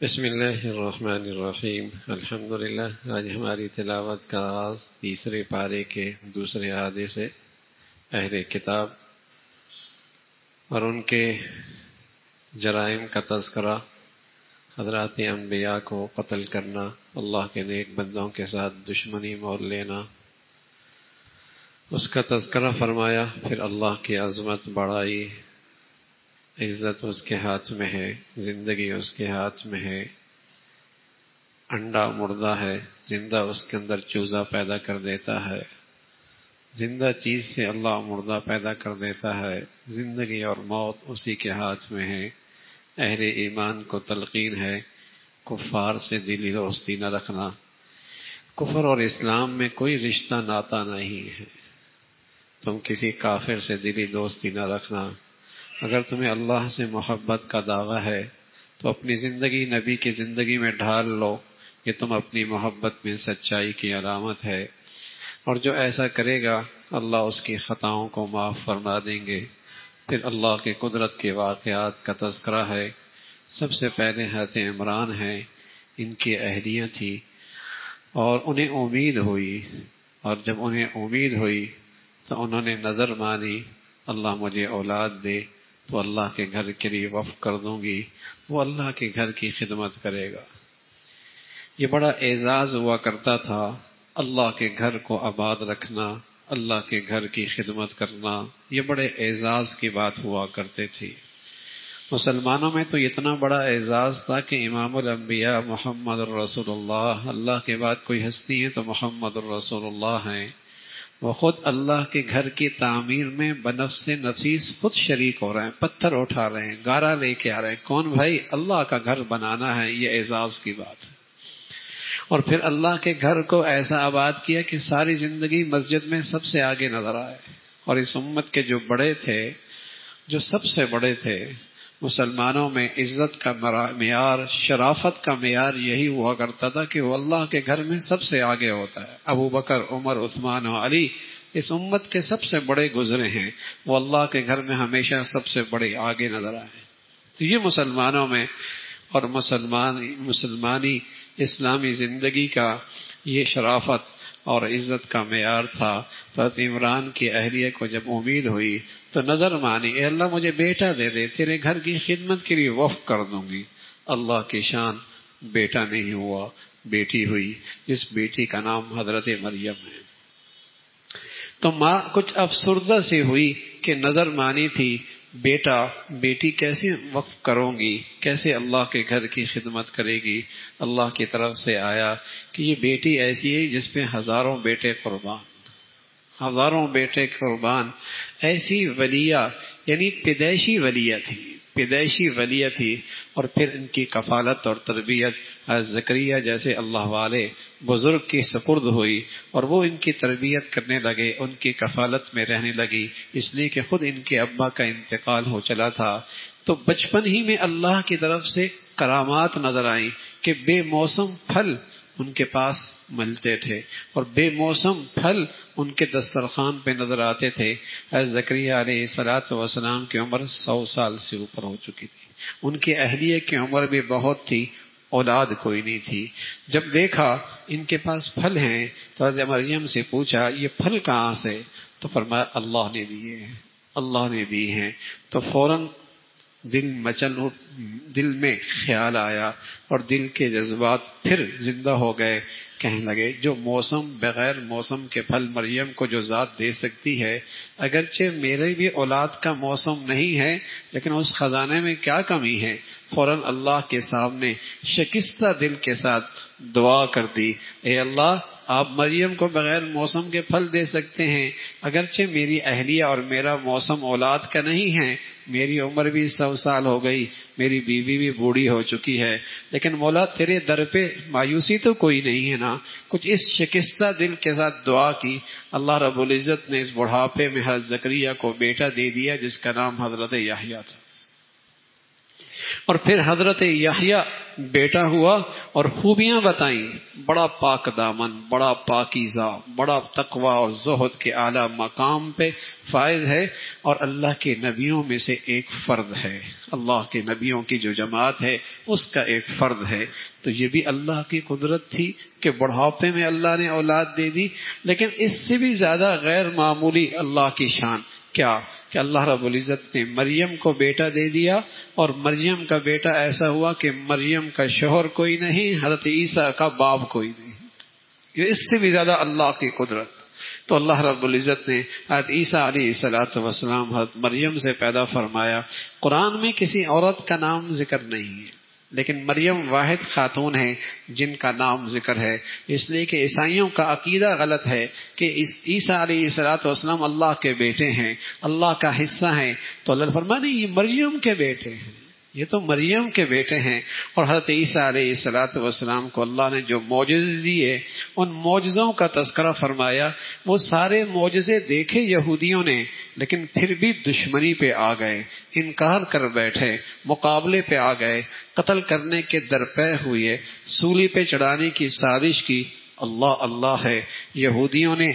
بسم اللہ الرحمن الرحیم الحمدللہ۔ آج ہماری تلاوت کا آغاز تیسرے پارے کے دوسرے آدھے سے اہل کتاب اور ان کے جرائم کا تذکرہ، حضرات انبیاء کو قتل کرنا، اللہ کے نیک بندوں کے ساتھ دشمنی مول لینا، اس کا تذکرہ فرمایا۔ پھر اللہ کی عظمت بڑائی، عزت اس کے ہاتھ میں ہے، زندگی اس کے ہاتھ میں ہے، انڈا مردہ ہے، زندہ اس کے اندر چوزا پیدا کر دیتا ہے، زندہ چیز سے اللہ مردہ پیدا کر دیتا ہے، زندگی اور موت اسی کے ہاتھ میں ہے۔ اہل ایمان کو تلقین ہے کفار سے دلی دوستی نہ رکھنا، کفر اور اسلام میں کوئی رشتہ ناتا نہیں ہے، تم کسی کافر سے دلی دوستی نہ رکھنا۔ اگر تمہیں اللہ سے محبت کا دعویٰ ہے تو اپنی زندگی نبی کی زندگی میں ڈھال لو، یہ تم اپنی محبت میں سچائی کی علامت ہے، اور جو ایسا کرے گا اللہ اس کی خطاؤں کو معاف فرما دیں گے۔ پھر اللہ کی قدرت کے واقعات کا تذکرہ ہے۔ سب سے پہلے حضرت عمران ہیں، ان کی اہلیہ تھی اور انہیں امید ہوئی، اور جب انہیں امید ہوئی تو انہوں نے نظر مانی، اللہ مجھے اولاد دے تو اللہ کے گھر کے لیے وقف کر دوں گی، وہ اللہ کے گھر کی خدمت کرے گا۔ یہ بڑا اعزاز ہوا کرتا تھا، اللہ کے گھر کو آباد رکھنا، اللہ کے گھر کی خدمت کرنا، یہ بڑے اعزاز کی بات ہوا کرتے تھی۔ مسلمانوں میں تو اتنا بڑا اعزاز تھا کہ امام الانبیاء محمد الرسول اللہ، اللہ کے بعد کوئی ہستی ہے تو محمد الرسول اللہ ہیں۔ وہ خود اللہ کے گھر کی تعمیر میں بنفس نفیس خود شریک ہو رہے ہیں، پتھر اٹھا رہے ہیں، گارا لے کے آ رہے ہیں۔ کون بھائی؟ اللہ کا گھر بنانا ہے، یہ اعزاز کی بات ہے۔ اور پھر اللہ کے گھر کو ایسا آباد کیا کہ ساری زندگی مسجد میں سب سے آگے نظر آئے، اور اس امت کے جو بڑے تھے، جو سب سے بڑے تھے مسلمانوں میں، عزت کا معیار، شرافت کا معیار یہی ہوا کرتا تھا کہ وہ اللہ کے گھر میں سب سے آگے ہوتا ہے۔ ابو بکر، عمر، عثمان و علی اس امت کے سب سے بڑے گزرے ہیں، وہ اللہ کے گھر میں ہمیشہ سب سے بڑے آگے نظر آئے۔ تو یہ مسلمانوں میں اور مسلمانی اسلامی زندگی کا یہ شرافت اور عزت کا معیار تھا۔ تو عمران کی اہلیہ کو جب امید ہوئی تو نظر مانی، اے اللہ مجھے بیٹا دے دے، تیرے گھر کی خدمت کے لیے وقف کر دوں گی۔ اللہ کی شان، بیٹا نہیں ہوا، بیٹی ہوئی، جس بیٹی کا نام حضرت مریم ہے۔ تو ماں کچھ افسردہ سی ہوئی کہ نظر مانی تھی، بیٹا بیٹی کیسے وقف کروں گی، کیسے اللہ کے گھر کی خدمت کرے گی۔ اللہ کی طرف سے آیا کہ یہ بیٹی ایسی ہے جس پہ ہزاروں بیٹے قربان، ہزاروں بیٹے قربان، ایسی ولیہ، یعنی پیدائشی ولیہ تھی، پیدائشی ولیہ تھی۔ اور پھر ان کی کفالت اور تربیت زکریا جیسے اللہ والے بزرگ کی سپرد ہوئی، اور وہ ان کی تربیت کرنے لگے، ان کی کفالت میں رہنے لگی، اس لیے کہ خود ان کے ابا کا انتقال ہو چلا تھا۔ تو بچپن ہی میں اللہ کی طرف سے کرامات نظر آئیں کہ بے موسم پھل ان کے پاس ملتے تھے، اور بے موسم پھل ان کے دسترخوان پہ نظر آتے تھے۔ حضرت زکریا علیہ الصلوۃ والسلام کی عمر 100 سال سے اوپر ہو چکی تھی، ان کی اہلیہ کی عمر بھی بہت تھی، اولاد کوئی نہیں تھی۔ جب دیکھا ان کے پاس پھل ہیں تو حضرت مریم سے پوچھا یہ پھل کہاں سے؟ تو فرمایا اللہ نے دیے ہیں، اللہ نے دی ہیں۔ تو فوراً دل میں خیال آیا اور دل کے جذبات پھر زندہ ہو گئے، کہنے لگے جو موسم بغیر موسم کے پھل مریم کو جو ذات دے سکتی ہے، اگرچہ میرے بھی اولاد کا موسم نہیں ہے لیکن اس خزانے میں کیا کمی ہے؟ فوراً اللہ کے سامنے شکستہ دل کے ساتھ دعا کر دی، اے اللہ آپ مریم کو بغیر موسم کے پھل دے سکتے ہیں، اگرچہ میری اہلیہ اور میرا موسم اولاد کا نہیں ہے، میری عمر بھی 100 سال ہو گئی، میری بیوی بھی بوڑھی ہو چکی ہے، لیکن مولا تیرے در پہ مایوسی تو کوئی نہیں ہے نا۔ کچھ اس شکستہ دل کے ساتھ دعا کی، اللہ رب العزت نے اس بڑھاپے میں حضرت زکریا کو بیٹا دے دیا جس کا نام حضرت یحییٰ تھا۔ اور پھر حضرت یحییٰ بیٹا ہوا اور خوبیاں بتائیں، بڑا پاک دامن، بڑا پاکیزہ، بڑا تقوی اور زہد کے اعلیٰ مقام پہ فائز ہے، اور اللہ کے نبیوں میں سے ایک فرد ہے، اللہ کے نبیوں کی جو جماعت ہے اس کا ایک فرد ہے۔ تو یہ بھی اللہ کی قدرت تھی کہ بڑھاپے میں اللہ نے اولاد دے دی۔ لیکن اس سے بھی زیادہ غیر معمولی اللہ کی شان کیا کہ اللہ رب العزت نے مریم کو بیٹا دے دیا، اور مریم کا بیٹا ایسا ہوا کہ مریم کا شوہر کوئی نہیں، حضرت عیسیٰ کا باپ کوئی نہیں۔ یہ اس سے بھی زیادہ اللہ کی قدرت۔ تو اللہ رب العزت نے حضرت عیسیٰ علیہ السلام حضرت مریم سے پیدا فرمایا۔ قرآن میں کسی عورت کا نام ذکر نہیں ہے، لیکن مریم واحد خاتون ہے جن کا نام ذکر ہے، اس لیے کہ عیسائیوں کا عقیدہ غلط ہے کہ عیسیٰ علیہ السلام اللہ کے بیٹے ہیں، اللہ کا حصہ ہیں۔ تو اللہ نے فرمایا نہیں، یہ مریم کے بیٹے ہیں، یہ تو مریم کے بیٹے ہیں۔ اور حضرت عیسیٰ علیہ السلام کو اللہ نے جو معجزے دیے، ان معجزوں کا تذکرہ فرمایا۔ وہ سارے معجزے دیکھے یہودیوں نے، لیکن پھر بھی دشمنی پہ آ گئے، انکار کر بیٹھے، مقابلے پہ آ گئے، قتل کرنے کے درپے ہوئے، سولی پہ چڑھانے کی سازش کی۔ اللہ ہے، یہودیوں نے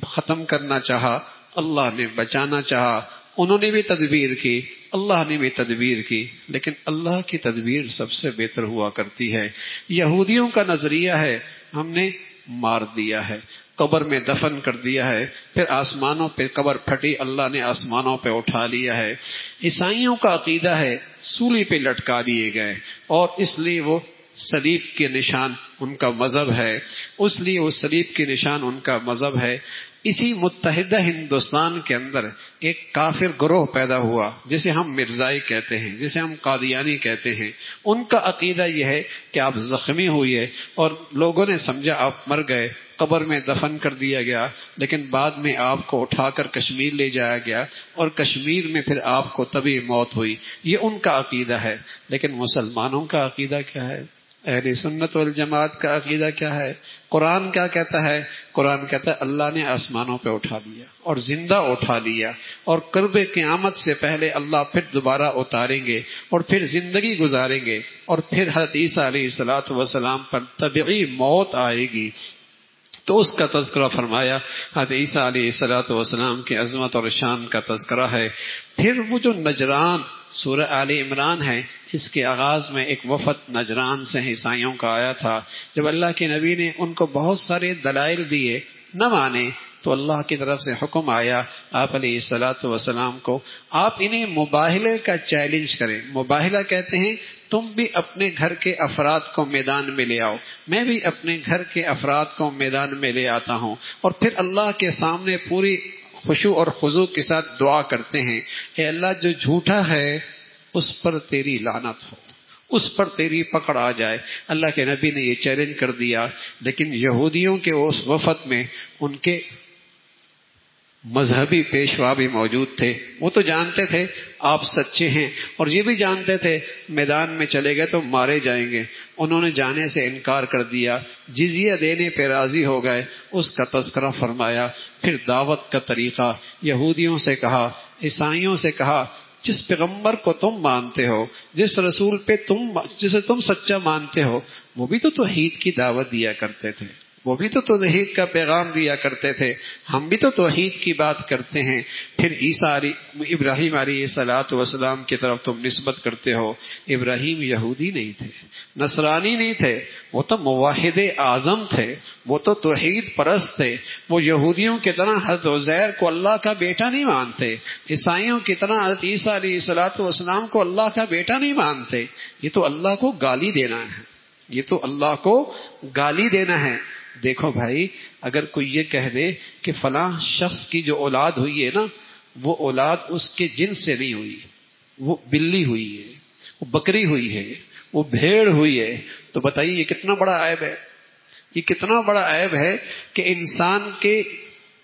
ختم کرنا چاہا، اللہ نے بچانا چاہا، انہوں نے بھی تدبیر کی، اللہ نے بھی تدبیر کی، لیکن اللہ کی تدبیر سب سے بہتر ہوا کرتی ہے۔ یہودیوں کا نظریہ ہے ہم نے مار دیا ہے، قبر میں دفن کر دیا ہے، پھر آسمانوں پہ قبر پھٹی، اللہ نے آسمانوں پہ اٹھا لیا ہے۔ عیسائیوں کا عقیدہ ہے سولی پہ لٹکا دیے گئے، اور اس لیے وہ صلیب کے نشان ان کا مذہب ہے، اس لیے وہ صلیب کے نشان ان کا مذہب ہے۔ اسی متحدہ ہندوستان کے اندر ایک کافر گروہ پیدا ہوا جسے ہم مرزائی کہتے ہیں، جسے ہم قادیانی کہتے ہیں۔ ان کا عقیدہ یہ ہے کہ آپ زخمی ہوئے اور لوگوں نے سمجھا آپ مر گئے، قبر میں دفن کر دیا گیا، لیکن بعد میں آپ کو اٹھا کر کشمیر لے جایا گیا، اور کشمیر میں پھر آپ کو طبی موت ہوئی۔ یہ ان کا عقیدہ ہے۔ لیکن مسلمانوں کا عقیدہ کیا ہے؟ اہل سنت والجماعت کا عقیدہ کیا ہے؟ قرآن کیا کہتا ہے؟ قرآن کہتا ہے اللہ نے آسمانوں پہ اٹھا لیا اور زندہ اٹھا لیا، اور قرب قیامت سے پہلے اللہ پھر دوبارہ اتاریں گے اور پھر زندگی گزاریں گے، اور پھر حضرت عیسیٰ علیہ السلام پر طبعی موت آئے گی۔ تو اس کا تذکرہ فرمایا، حضرت عیسیٰ علیہ السلام کی عظمت اور شان کا تذکرہ ہے۔ پھر وہ جو نجران، سورہ آل عمران ہے، اس کے آغاز میں ایک وفد نجران سے عیسائیوں کا آیا تھا۔ جب اللہ کے نبی نے ان کو بہت سارے دلائل دیے، نہ مانے، تو اللہ کی طرف سے حکم آیا آپ علیہ السلام کو، آپ انہیں مباہلے کا چیلنج کریں۔ مباہلہ کہتے ہیں تم بھی اپنے گھر کے افراد کو میدان میں لے آؤ، میں بھی اپنے گھر کے افراد کو میدان میں لے آتا ہوں، اور پھر اللہ کے سامنے پوری خشوع اور خضوع کے ساتھ دعا کرتے ہیں، اے اللہ جو جھوٹا ہے اس پر تیری لعنت ہو، اس پر تیری پکڑ آ جائے۔ اللہ کے نبی نے یہ چیلنج کر دیا، لیکن یہودیوں کے اس وفد میں ان کے مذہبی پیشوا بھی موجود تھے۔ وہ تو جانتے تھے آپ سچے ہیں، اور یہ بھی جانتے تھے میدان میں چلے گئے تو مارے جائیں گے۔ انہوں نے جانے سے انکار کر دیا، جزیہ دینے پہ راضی ہو گئے۔ اس کا تذکرہ فرمایا۔ پھر دعوت کا طریقہ، یہودیوں سے کہا، عیسائیوں سے کہا، جس پیغمبر کو تم مانتے ہو، جس رسول پہ جسے تم سچا مانتے ہو، وہ بھی تو توحید کی دعوت دیا کرتے تھے، وہ بھی تو توحید کا پیغام دیا کرتے تھے، ہم بھی تو توحید کی بات کرتے ہیں۔ پھر ابراہیم علیہ السلام کی طرف تم نسبت کرتے ہو۔ ابراہیم یہودی نہیں تھے، نصرانی نہیں تھے، وہ تو موحد اعظم تھے، وہ تو توحید پرست تھے۔ وہ یہودیوں کی طرح حضرت عزیر کو اللہ کا بیٹا نہیں مانتے، عیسائیوں کی طرح حضرت عیسیٰ علیہ السلام کو اللہ کا بیٹا نہیں مانتے۔ یہ تو اللہ کو گالی دینا ہے، یہ تو اللہ کو گالی دینا ہے۔ دیکھو بھائی، اگر کوئی یہ کہہ دے کہ فلاں شخص کی جو اولاد ہوئی ہے نا، وہ اولاد اس کے جنس سے نہیں ہوئی، وہ بلی ہوئی ہے، وہ بکری ہوئی ہے، وہ بھیڑ ہوئی ہے، تو بتائیے یہ کتنا بڑا عیب ہے؟ یہ کتنا بڑا عیب ہے کہ انسان کے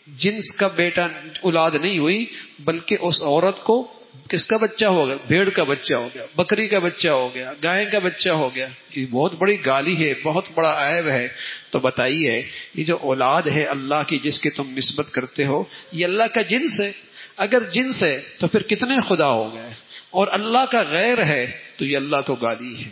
جنس کا بیٹا اولاد نہیں ہوئی، بلکہ اس عورت کو کس کا بچہ ہو گیا؟ بھیڑ کا بچہ ہو گیا، بکری کا بچہ ہو گیا، گائے کا بچہ ہو گیا۔ یہ بہت بڑی گالی ہے، بہت بڑا عیب ہے۔ تو بتائیے یہ جو اولاد ہے اللہ کی جس کی تم نسبت کرتے ہو، یہ اللہ کا جنس ہے؟ اگر جنس ہے تو پھر کتنے خدا ہو گئے، اور اللہ کا غیر ہے تو یہ اللہ کو گالی ہے۔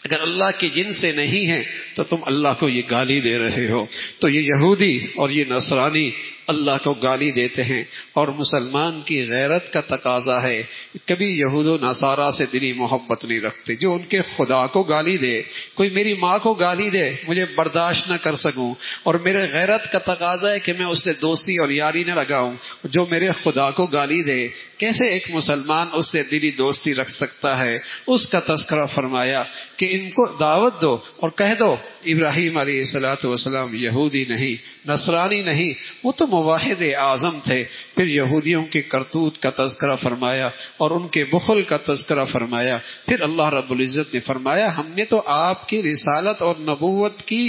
اگر اللہ کے جن سے نہیں ہے تو تم اللہ کو یہ گالی دے رہے ہو. تو یہ یہودی اور یہ نصرانی اللہ کو گالی دیتے ہیں، اور مسلمان کی غیرت کا تقاضا ہے کبھی یہود و نصارہ سے دلی محبت نہیں رکھتے. جو ان کے خدا کو گالی دے، کوئی میری ماں کو گالی دے مجھے برداشت نہ کر سکوں، اور میرے غیرت کا تقاضا ہے کہ میں اس سے دوستی اور یاری نہ لگاؤں. جو میرے خدا کو گالی دے، کیسے ایک مسلمان اس سے دلی دوستی رکھ سکتا ہے؟ اس کا تذکرہ فرمایا کہ ان کو دعوت دو اور کہہ دو ابراہیم علیہ الصلوۃ والسلام یہودی نہیں، نصرانی نہیں، وہ تو موحد اعظم تھے. پھر یہودیوں کے کرتوت کا تذکرہ فرمایا اور ان کے بخل کا تذکرہ فرمایا. پھر اللہ رب العزت نے فرمایا ہم نے تو آپ کی رسالت اور نبوت کی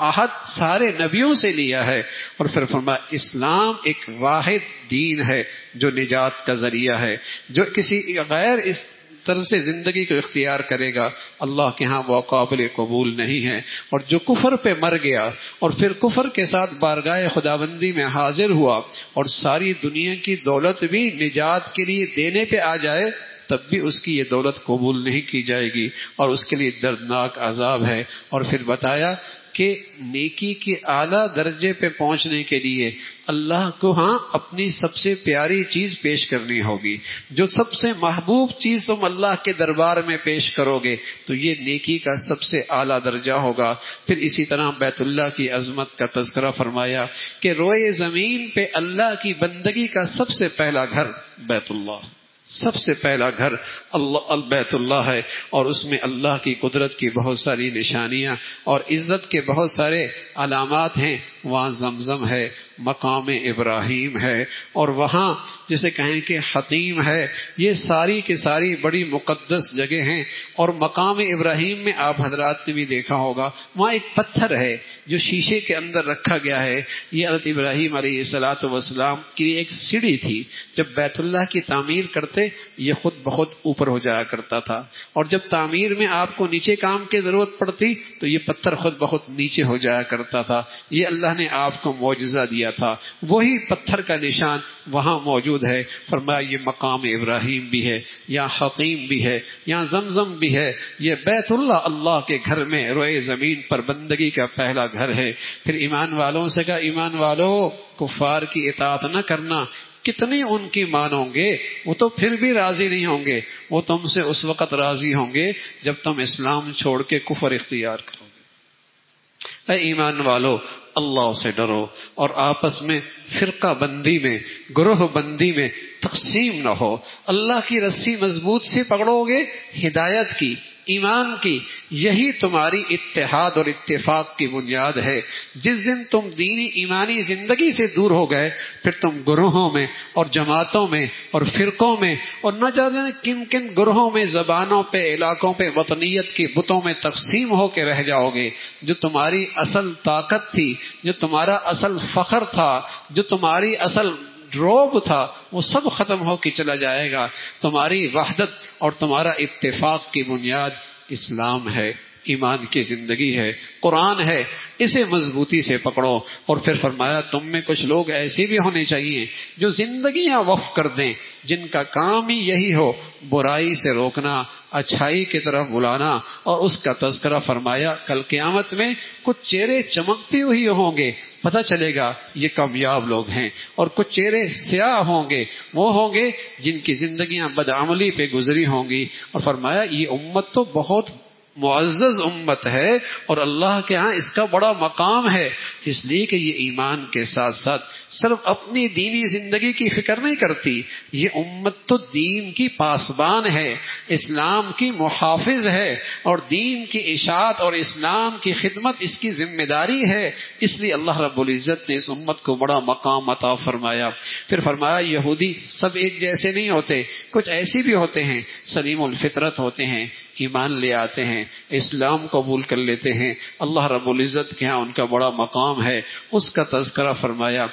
عہد سارے نبیوں سے لیا ہے. اور پھر فرمایا اسلام ایک واحد دین ہے جو نجات کا ذریعہ ہے. جو کسی غیر اس طرز سے زندگی کو اختیار کرے گا اللہ کے ہاں وہ قابل قبول نہیں ہے. اور جو کفر پہ مر گیا اور پھر کفر کے ساتھ بارگاہ خداوندی میں حاضر ہوا اور ساری دنیا کی دولت بھی نجات کے لیے دینے پہ آ جائے تب بھی اس کی یہ دولت قبول نہیں کی جائے گی اور اس کے لیے دردناک عذاب ہے. اور پھر بتایا کہ نیکی کے اعلیٰ درجے پہ پہنچنے کے لیے اللہ کو ہاں اپنی سب سے پیاری چیز پیش کرنی ہوگی. جو سب سے محبوب چیز تم اللہ کے دربار میں پیش کرو گے تو یہ نیکی کا سب سے اعلیٰ درجہ ہوگا. پھر اسی طرح بیت اللہ کی عظمت کا تذکرہ فرمایا کہ روئے زمین پہ اللہ کی بندگی کا سب سے پہلا گھر بیت اللہ، سب سے پہلا گھر اللہ بیت اللہ ہے. اور اس میں اللہ کی قدرت کی بہت ساری نشانیاں اور عزت کے بہت سارے علامات ہیں. وہاں زمزم ہے، مقام ابراہیم ہے، اور وہاں جسے کہیں کہ حتیم ہے. یہ ساری کی ساری بڑی مقدس جگہ ہیں. اور مقام ابراہیم میں آپ حضرات نے بھی دیکھا ہوگا وہاں ایک پتھر ہے جو شیشے کے اندر رکھا گیا ہے. یہ حضرت ابراہیم علیہ الصلوۃ والسلام کی ایک سیڑھی تھی. جب بیت اللہ کی تعمیر کرتے یہ خود بہت اوپر ہو جایا کرتا تھا، اور جب تعمیر میں آپ کو نیچے کام کی ضرورت پڑتی تو یہ پتھر خود بہت نیچے ہو جایا کرتا تھا. یہ اللہ نے آپ کو معجزہ دیا تھا. وہی پتھر کا نشان وہاں موجود ہے. فرمایا یہ مقام ابراہیم بھی ہے، یہاں حتیم بھی ہے، یہاں زمزم بھی ہے. یہ بیت اللہ اللہ کے گھر میں روئے زمین پر بندگی کا پہلا گھر ہے. پھر ایمان والوں سے کہا ایمان والوں کفار کی اطاعت نہ کرنا. کتنی ان کی مانو گے وہ تو پھر بھی راضی نہیں ہوں گے. وہ تم سے اس وقت راضی ہوں گے جب تم اسلام چھوڑ کے کفر اختیار کرو گے. اے ایمان والو اللہ سے ڈرو اور آپس میں فرقہ بندی میں، گروہ بندی میں تقسیم نہ ہو. اللہ کی رسی مضبوط سے پکڑو گے ہدایت کی، ایمان کی. یہی تمہاری اتحاد اور اتفاق کی بنیاد ہے. جس دن تم دینی ایمانی زندگی سے دور ہو گئے پھر تم گروہوں میں اور جماعتوں میں اور فرقوں میں اور نہ جانے کن کن گروہوں میں، زبانوں پہ، علاقوں پہ، وطنیت کے بتوں میں تقسیم ہو کے رہ جاؤ گے. جو تمہاری اصل طاقت تھی، جو تمہارا اصل فخر تھا، جو تمہاری اصل روب تھا وہ سب ختم ہو کے چلا جائے گا. تمہاری وحدت اور تمہارا اتفاق کی بنیاد اسلام ہے، ایمان کی زندگی ہے، قرآن ہے. اسے مضبوطی سے پکڑو. اور پھر فرمایا تم میں کچھ لوگ ایسے بھی ہونے چاہیے جو زندگیاں وقف کر دیں، جن کا کام ہی یہی ہو برائی سے روکنا، اچھائی کی طرف بلانا. اور اس کا تذکرہ فرمایا کل قیامت میں کچھ چہرے چمکتے ہوئے ہوں گے، پتہ چلے گا یہ کامیاب لوگ ہیں. اور کچھ چہرے سیاہ ہوں گے، وہ ہوں گے جن کی زندگیاں بدعملی پہ گزری ہوں گی. اور فرمایا یہ امت تو بہت معزز امت ہے اور اللہ کے ہاں اس کا بڑا مقام ہے، اس لیے کہ یہ ایمان کے ساتھ ساتھ صرف اپنی دینی زندگی کی فکر نہیں کرتی. یہ امت تو دین کی پاسبان ہے، اسلام کی محافظ ہے، اور دین کی اشاعت اور اسلام کی خدمت اس کی ذمہ داری ہے. اس لیے اللہ رب العزت نے اس امت کو بڑا مقام عطا فرمایا. پھر فرمایا یہودی سب ایک جیسے نہیں ہوتے، کچھ ایسے بھی ہوتے ہیں سلیم الفطرت ہوتے ہیں، ایمان لے آتے ہیں، اسلام قبول کر لیتے ہیں. اللہ رب العزت کے ہاں ان کا بڑا مقام ہے. اس کا تذکرہ فرمایا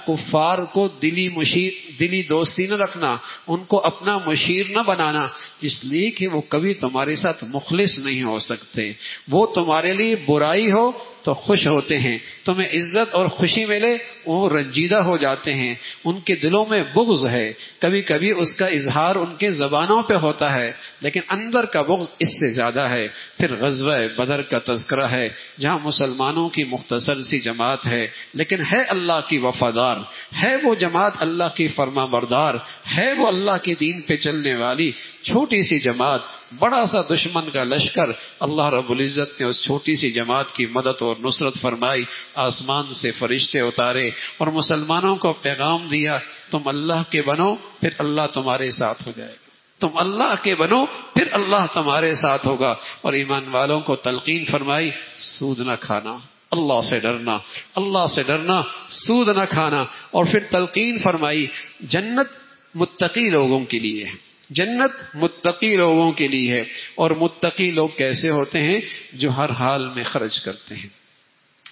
کفار کو دلی دوستی نہ رکھنا، ان کو اپنا مشیر نہ بنانا، اس لیے کہ وہ کبھی تمہارے ساتھ مخلص نہیں ہو سکتے. وہ تمہارے لیے برائی ہو تو خوش ہوتے ہیں، تمہیں عزت اور خوشی ملے وہ رنجیدہ ہو جاتے ہیں، ان کے دلوں میں بغض ہے، کبھی کبھی اس کا اظہار ان کے زبانوں پہ ہوتا ہے لیکن اندر کا بغض اس سے زیادہ ہے۔ پھر غزوہ بدر کا تذکرہ ہے جہاں مسلمانوں کی مختصر سی جماعت ہے لیکن ہے اللہ کی وفادار، ہے وہ جماعت اللہ کی فرما بردار، ہے وہ اللہ کے دین پہ چلنے والی چھوٹی سی جماعت، بڑا سا دشمن کا لشکر، اللہ رب العزت نے اس چھوٹی سی جماعت کی مدد اور نصرت فرمائی، آسمان سے فرشتے اتارے اور مسلمانوں کو پیغام دیا تم اللہ کے بنو پھر اللہ تمہارے ساتھ ہو جائے گا، تم اللہ کے بنو پھر اللہ تمہارے ساتھ ہوگا، اور ایمان والوں کو تلقین فرمائی سود نہ کھانا، اللہ سے ڈرنا، اللہ سے ڈرنا، سود نہ کھانا، اور پھر تلقین فرمائی جنت متقی لوگوں کے لیے ہے، جنت متقی لوگوں کے لیے ہے، اور متقی لوگ کیسے ہوتے ہیں؟ جو ہر حال میں خرچ کرتے ہیں،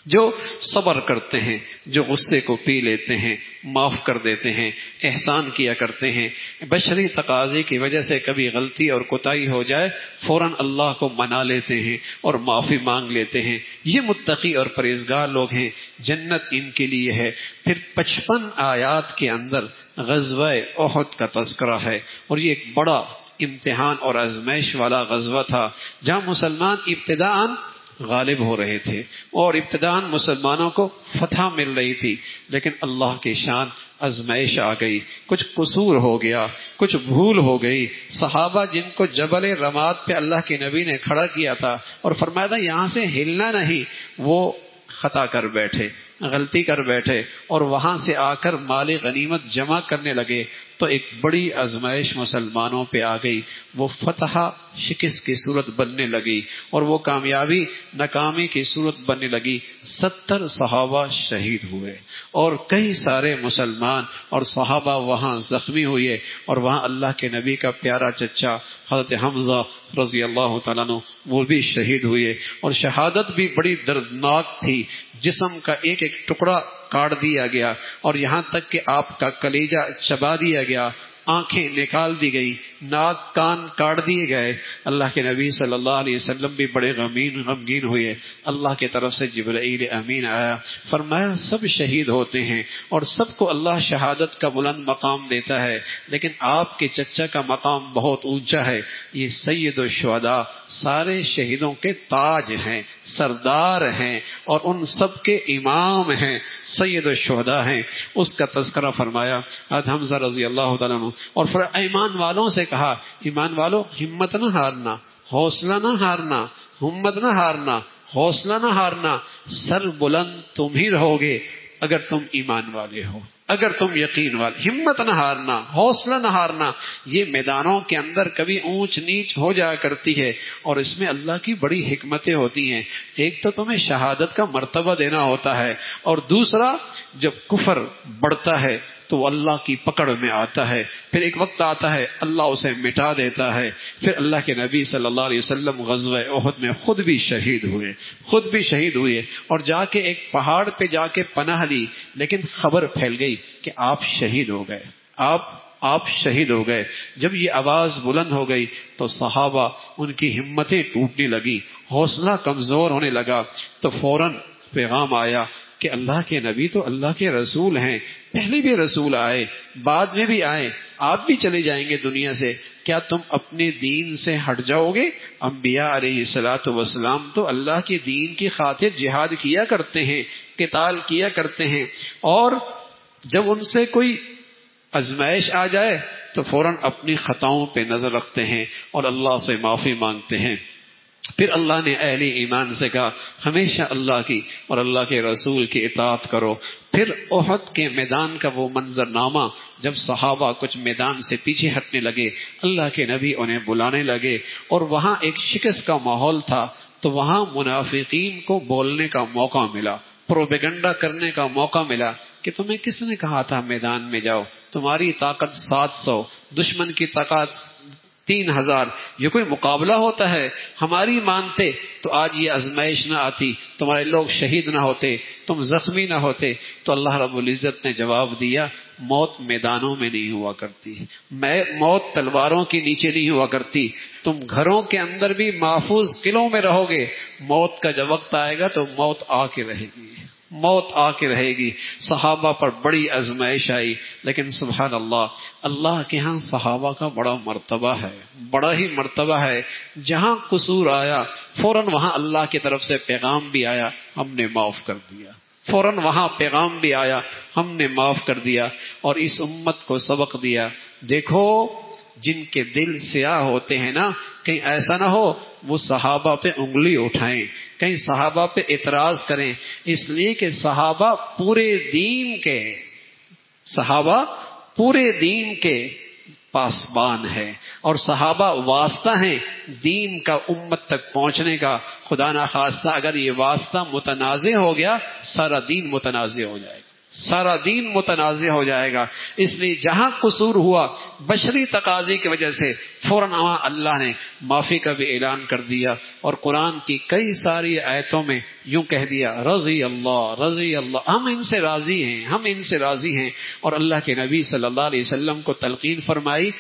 جو صبر کرتے ہیں، جو غصے کو پی لیتے ہیں، معاف کر دیتے ہیں، احسان کیا کرتے ہیں، بشری تقاضے کی وجہ سے کبھی غلطی اور کوتاہی ہو جائے فوراً اللہ کو منا لیتے ہیں اور معافی مانگ لیتے ہیں، یہ متقی اور پرہیزگار لوگ ہیں، جنت ان کے لیے ہے۔ پھر 55 آیات کے اندر غزوہ احد کا تذکرہ ہے، اور یہ ایک بڑا امتحان اور آزمائش والا غزوہ تھا جہاں مسلمان ابتداءً غالب ہو رہے تھے اور ابتداءً مسلمانوں کو فتح مل رہی تھی، لیکن اللہ کی شان آزمائش آ گئی، کچھ قصور ہو گیا، کچھ بھول ہو گئی، صحابہ جن کو جبل رماد پہ اللہ کے نبی نے کھڑا کیا تھا اور فرمایا تھا یہاں سے ہلنا نہیں، وہ خطا کر بیٹھے، غلطی کر بیٹھے اور وہاں سے آ کر مال غنیمت جمع کرنے لگے، تو ایک بڑی آزمائش مسلمانوں پہ آ گئی، وہ فتح شکست کی صورت بننے لگی اور وہ کامیابی ناکامی کی صورت بننے لگی۔ 70 صحابہ شہید ہوئے اور کئی سارے مسلمان اور صحابہ وہاں زخمی ہوئے، اور وہاں اللہ کے نبی کا پیارا چچا حضرت حمزہ رضی اللہ تعالیٰ عنہ وہ بھی شہید ہوئے، اور شہادت بھی بڑی دردناک تھی، جسم کا ایک ایک ٹکڑا کاٹ دیا گیا اور یہاں تک کہ آپ کا کلیجہ چبا دیا گیا، آنکھیں نکال دی گئی، ناک کان کاٹ دیے گئے۔ اللہ کے نبی صلی اللہ علیہ وسلم بھی بڑے غمگین ہوئے، اللہ کی طرف سے جبرائیل امین آیا، فرمایا سب شہید ہوتے ہیں اور سب کو اللہ شہادت کا بلند مقام دیتا ہے، لیکن آپ کے چچا کا مقام بہت اونچا ہے، یہ سید الشہداء سارے شہیدوں کے تاج ہیں، سردار ہیں اور ان سب کے امام ہیں، سید الشہداء ہیں۔ اس کا تذکرہ فرمایا حضرت حمزہ رضی اللہ تعالیٰ عنہ، اور پھر ایمان والوں سے کہا ایمان والو ہمت نہ ہارنا، حوصلہ نہ ہارنا، ہمت نہ ہارنا، حوصلہ نہ ہارنا، سر بلند تم ہی رہو گے اگر تم ایمان والے ہو، اگر تم یقین والے، ہمت نہ ہارنا، حوصلہ نہ ہارنا۔ یہ میدانوں کے اندر کبھی اونچ نیچ ہو جایا کرتی ہے اور اس میں اللہ کی بڑی حکمتیں ہوتی ہیں، ایک تو تمہیں شہادت کا مرتبہ دینا ہوتا ہے، اور دوسرا جب کفر بڑھتا ہے تو وہ اللہ کی پکڑ میں آتا ہے، پھر ایک وقت آتا ہے اللہ اسے مٹا دیتا ہے۔ پھر اللہ کے نبی صلی اللہ علیہ وسلم غزوہ احد میں خود بھی شہید ہوئے اور جا کے ایک پہاڑ پہ جا کے پناہ لی، لیکن خبر پھیل گئی کہ آپ شہید ہو گئے، آپ شہید ہو گئے۔ جب یہ آواز بلند ہو گئی تو صحابہ ان کی ہمتیں ٹوٹنے لگی، حوصلہ کمزور ہونے لگا، تو فوراً پیغام آیا کہ اللہ کے نبی تو اللہ کے رسول ہیں، پہلے بھی رسول آئے، بعد میں بھی آئے، آپ بھی چلے جائیں گے دنیا سے، کیا تم اپنے دین سے ہٹ جاؤ گے؟ انبیاء علیہ الصلوۃ والسلام تو اللہ کے دین کی خاطر جہاد کیا کرتے ہیں، قتال کیا کرتے ہیں، اور جب ان سے کوئی آزمائش آ جائے تو فوراً اپنی خطاؤں پہ نظر رکھتے ہیں اور اللہ سے معافی مانگتے ہیں۔ پھر اللہ نے اہل ایمان سے کہا ہمیشہ اللہ کی اور اللہ کے رسول کی اطاعت کرو۔ پھر احد کے میدان کا وہ منظرنامہ، جب صحابہ کچھ میدان سے پیچھے ہٹنے لگے، اللہ کے نبی انہیں بلانے لگے اور وہاں ایک شکست کا ماحول تھا، تو وہاں منافقین کو بولنے کا موقع ملا، پروپیگنڈا کرنے کا موقع ملا کہ تمہیں کس نے کہا تھا میدان میں جاؤ، تمہاری طاقت 700، دشمن کی طاقت 3000، یہ کوئی مقابلہ ہوتا ہے؟ ہماری مانتے تو آج یہ آزمائش نہ آتی، تمہارے لوگ شہید نہ ہوتے، تم زخمی نہ ہوتے۔ تو اللہ رب العزت نے جواب دیا موت میدانوں میں نہیں ہوا کرتی، موت تلواروں کے نیچے نہیں ہوا کرتی، تم گھروں کے اندر بھی محفوظ قلعوں میں رہو گے، موت کا جب وقت آئے گا تو موت آ کے رہے گی، موت آ کے رہے گی۔ صحابہ پر بڑی آزمائش آئی، لیکن سبحان اللہ، اللہ کے ہاں صحابہ کا بڑا مرتبہ ہے، بڑا ہی مرتبہ ہے۔ جہاں قصور آیا فوراً وہاں اللہ کی طرف سے پیغام بھی آیا، ہم نے معاف کر دیا، فوراً وہاں پیغام بھی آیا، ہم نے معاف کر دیا، اور اس امت کو سبق دیا۔ دیکھو جن کے دل سیاہ ہوتے ہیں نا، کہیں ایسا نہ ہو وہ صحابہ پہ انگلی اٹھائیں، کہیں صحابہ پہ اعتراض کریں، اس لیے کہ صحابہ پورے دین کے پاسبان ہے، اور صحابہ واسطہ ہیں دین کا امت تک پہنچنے کا۔ خدا نہ خواستہ اگر یہ واسطہ متنازع ہو گیا، سارا دین متنازع ہو جائے گا، سارا دین متنازع ہو جائے گا۔ اس لیے جہاں قصور ہوا بشری تقاضے کی وجہ سے، فوراً وہاں اللہ نے معافی کا بھی اعلان کر دیا، اور قرآن کی کئی ساری آیتوں میں یوں کہہ دیا، رضی اللہ، ہم ان سے راضی ہیں، ہم ان سے راضی ہیں۔ اور اللہ کے نبی صلی اللہ علیہ وسلم کو تلقین فرمائی،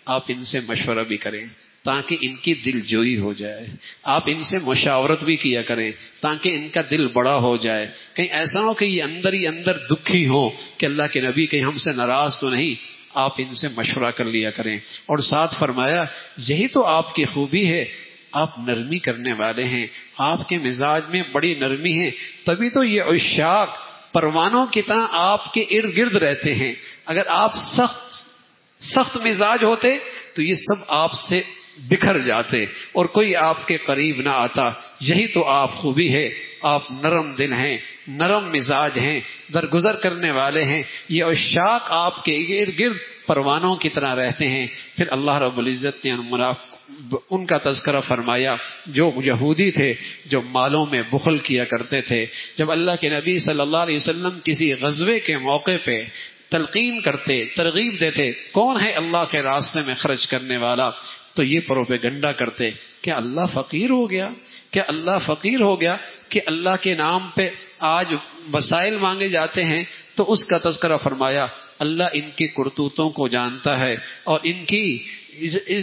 آپ ان سے مشورہ بھی کریں تاکہ ان کی دل جوئی ہو جائے، آپ ان سے مشاورت بھی کیا کریں تاکہ ان کا دل بڑا ہو جائے۔ کہیں ایسا ہو کہ یہ اندر ہی اندر دکھی ہو کہ اللہ کے نبی کہیں ہم سے ناراض تو نہیں، آپ ان سے مشورہ کر لیا کریں۔ اور ساتھ فرمایا یہی تو آپ کی خوبی ہے، آپ نرمی کرنے والے ہیں، آپ کے مزاج میں بڑی نرمی ہے، تبھی تو یہ عشاق پروانوں کی طرح آپ کے ارد گرد رہتے ہیں۔ اگر آپ سخت مزاج ہوتے تو یہ سب آپ سے بکھر جاتے اور کوئی آپ کے قریب نہ آتا۔ یہی تو آپ خوبی ہے، آپ نرم دل ہیں، نرم مزاج ہیں، درگزر کرنے والے ہیں۔ یہ عشاق آپ کے ارد گرد پروانوں کی طرح رہتے ہیں۔ پھر اللہ رب العزت نے ان کا تذکرہ فرمایا جو یہودی تھے، جو مالوں میں بخل کیا کرتے تھے۔ جب اللہ کے نبی صلی اللہ علیہ وسلم کسی غزوے کے موقع پہ تلقین کرتے، ترغیب دیتے، کون ہے اللہ کے راستے میں خرچ کرنے والا، تو یہ پروپیگنڈا کرتے، کیا اللہ فقیر ہو گیا، کیا اللہ فقیر ہو گیا کہ اللہ کے نام پہ آج وسائل مانگے جاتے ہیں؟ تو اس کا تذکرہ فرمایا، اللہ ان کی کرتوتوں کو جانتا ہے اور ان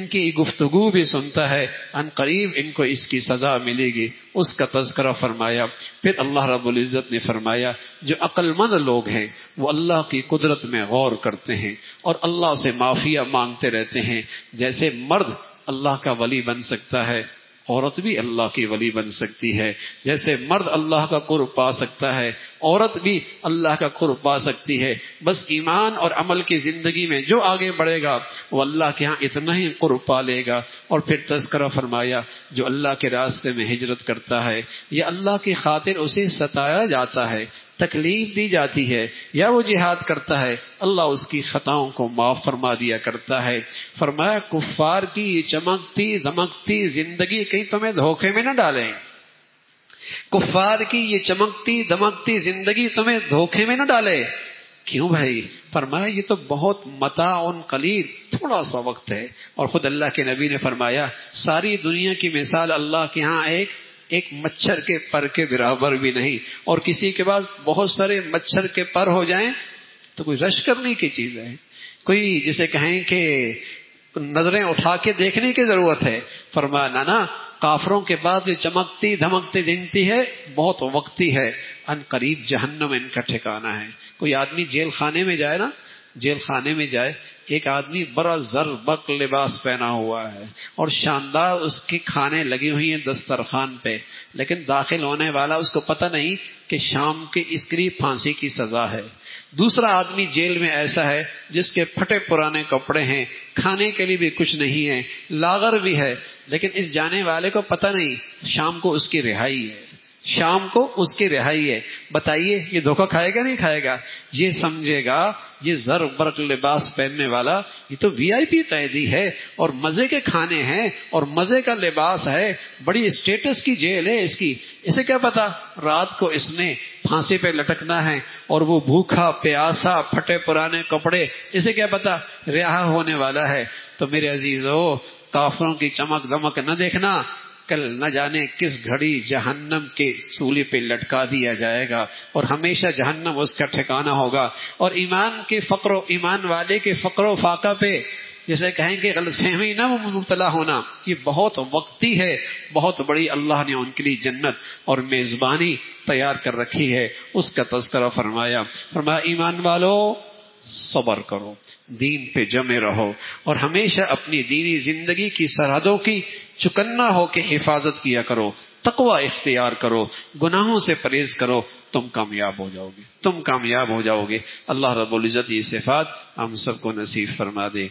کی گفتگو بھی سنتا ہے، ان قریب ان کو اس کی سزا ملے گی، اس کا تذکرہ فرمایا۔ پھر اللہ رب العزت نے فرمایا جو عقل مند لوگ ہیں وہ اللہ کی قدرت میں غور کرتے ہیں اور اللہ سے معافیہ مانگتے رہتے ہیں۔ جیسے مرد اللہ کا ولی بن سکتا ہے، عورت بھی اللہ کی ولی بن سکتی ہے۔ جیسے مرد اللہ کا قرب پا سکتا ہے، عورت بھی اللہ کا قرب پا سکتی ہے۔ بس ایمان اور عمل کی زندگی میں جو آگے بڑھے گا وہ اللہ کے ہاں اتنا ہی قرب پا لے گا۔ اور پھر تذکرہ فرمایا جو اللہ کے راستے میں ہجرت کرتا ہے یا اللہ کی خاطر اسے ستایا جاتا ہے، تکلیف دی جاتی ہے، یا وہ جہاد کرتا ہے، اللہ اس کی خطاؤں کو معاف فرما دیا کرتا ہے۔ فرمایا کفار کی یہ چمکتی دمکتی زندگی کہیں تمہیں دھوکے میں نہ ڈالیں، کفار کی یہ چمکتی دمکتی زندگی تمہیں دھوکے میں نہ ڈالے۔ کیوں بھائی؟ فرمایا یہ تو بہت متاع قلیل، تھوڑا سا وقت ہے۔ اور خود اللہ کے نبی نے فرمایا ساری دنیا کی مثال اللہ کے ہاں ایک مچھر کے پر کے برابر بھی نہیں، اور کسی کے پاس بہت سارے مچھر کے پر ہو جائیں تو کوئی رش کرنے کی چیز ہے، کوئی جسے کہیں کہ نظریں اٹھا کے دیکھنے کی ضرورت ہے۔ فرمایا نانا کافروں کے بعد جو چمکتی دھمکتی دنتی ہے بہت وقتی ہے، ان قریب جہنم ان کا ٹھکانہ ہے۔ کوئی آدمی جیل خانے میں جائے نا، جیل خانے میں جائے، ایک آدمی بڑا زربق لباس پہنا ہوا ہے اور شاندار اس کی کھانے لگی ہوئی ہیں دسترخوان پہ، لیکن داخل ہونے والا اس کو پتہ نہیں کہ شام کے اس کے لیے پھانسی کی سزا ہے۔ دوسرا آدمی جیل میں ایسا ہے جس کے پھٹے پرانے کپڑے ہیں، کھانے کے لیے بھی کچھ نہیں ہے، لاغر بھی ہے، لیکن اس جانے والے کو پتہ نہیں شام کو اس کی رہائی ہے، شام کو اس کی رہائی ہے۔ بتائیے یہ دھوکہ کھائے گا نہیں کھائے گا؟ یہ سمجھے گا یہ زر برق لباس پہننے والا یہ تو وی آئی پی قیدی ہے اور مزے کے کھانے ہیں اور مزے کا لباس ہے، بڑی اسٹیٹس کی جیل ہے اس کی۔ اسے کیا پتا رات کو اس نے پھانسی پہ لٹکنا ہے اور وہ بھوکھا پیاسا پھٹے پرانے کپڑے، اسے کیا پتا رہا ہونے والا ہے۔ تو میرے عزیزو کافروں کی چمک دمک نہ دیکھنا، کل نہ جانے کس گھڑی جہنم کے سولی پہ لٹکا دیا جائے گا اور ہمیشہ جہنم اس کا ٹھکانہ ہوگا۔ اور ایمان والے کے فقر و فاقہ پہ جیسے کہیں کہ غلط فہمی نہ مبتلا ہونا، یہ بہت وقتی ہے، بہت بڑی اللہ نے ان کے لیے جنت اور میزبانی تیار کر رکھی ہے، اس کا تذکرہ فرمایا ایمان والو صبر کرو، دین پہ جمے رہو، اور ہمیشہ اپنی دینی زندگی کی سرحدوں کی چکنا ہو کے حفاظت کیا کرو، تقوی اختیار کرو، گناہوں سے پرہیز کرو، تم کامیاب ہو جاؤ گے۔ اللہ رب العزت یہ صفات ہم سب کو نصیب فرما دے۔